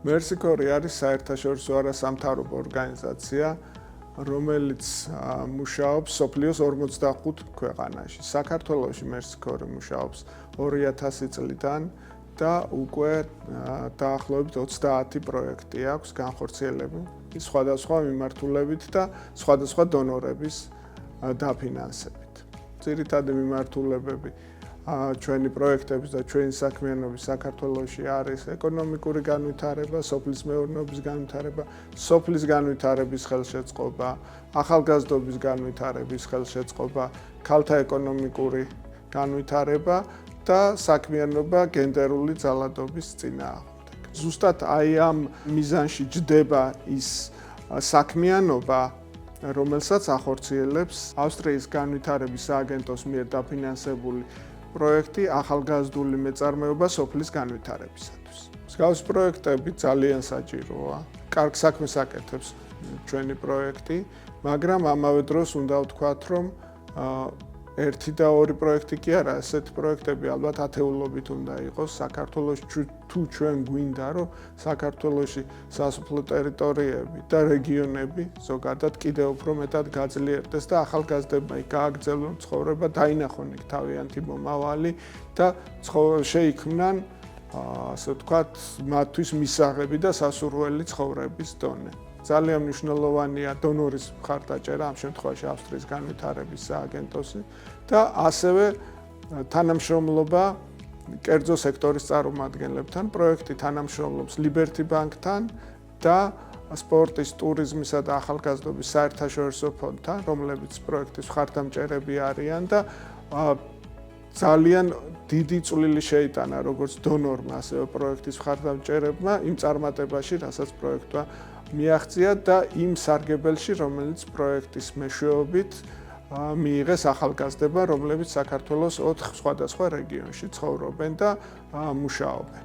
Mercy-Corps არის საერთაშორისო არასამთავრობო ორგანიზაცია, რომელიც მუშაობს სოფლიოს 45 ქვეყანაში. საქართველოში Mercy-Corps მუშაობს 2000 წლიდან და უკვე დაახლოებით 30 პროექტი აქვს განხორციელებული სხვადასხვა მიმართულებით და სხვადასხვა დონორების დაფინანსებით. ძირითადი მიმართულებები ჩვენი პროექტების და ჩვენი საქმიანობის საქართველოში არის ეკონომიკური განვითარება, სოფლის მეურნეობის განვითარება, სოფლის განვითარების ხელშეწყობა, ახალგაზრდობის განვითარების ხელშეწყობა, ქალთა ეკონომიკური განვითარება და საქმიანობა გენდერული ძალადობის წინააღმდეგ. ზუსტად აი ამ მიზანში ჯდება ის საქმიანობა, რომელსაც ახორციელებს ავსტრიის განვითარების სააგენტოს მიერ დაფინანსებული პროექტი ახალგაზრდული მეწარმეობა სოფლის განვითარებისათვის. მსგავსი პროექტები ძალიან საჭიროა. კარგ საქმეს აკეთებს ჩვენი პროექტი, მაგრამ ამავე დროს უნდა ვთქვათ, რომ ერთი და ორი პროექტი კი არა, ასეთი პროექტები ალბათ ათეულობით უნდა იყოს საქართველოში თუ ჩვენ გვინდა, რომ საქართველოში სასოფლო ტერიტორიები და რეგიონები ზოგადად კიდევ უფრო მეტად გაძლიერდეს და ახალგაზრდებმა იქ გააგრძელონ ცხოვრება, დაინახონ იქ თავიანთი მომავალი და შეიქმნან, ასე ვთქვათ, მათთვის მისაღები და სასურველი ცხოვრების დონე. ძალიან მნიშვნელოვანია დონორის მხარდაჭერა, ამ შემთხვევაში ავსტრიის განვითარების სააგენტოსი და ასევე თანამშრომლობა კერძო სექტორის წარმომადგენლებთან. პროექტი თანამშრომლობს Liberty Bank-თან და სპორტის, ტურიზმისა და ახალგაზრდობის საერთაშორისო ფონდთან, რომლებიც პროექტის მხარდამჭერები არიან და ძალიან დიდი წვლილი შეიტანა როგორც დონორმა, ასევე პროექტის მხარდამჭერებმა იმ წარმატებაში, რასაც პროექტმა მიაღწია და იმ სარგებელში, რომელიც პროექტის მეშვეობით მიიღეს ახალგაზრდებმა, რომლებიც საქართველოს 4 სხვადასხვა რეგიონში ცხოვრობენ და მუშაობენ.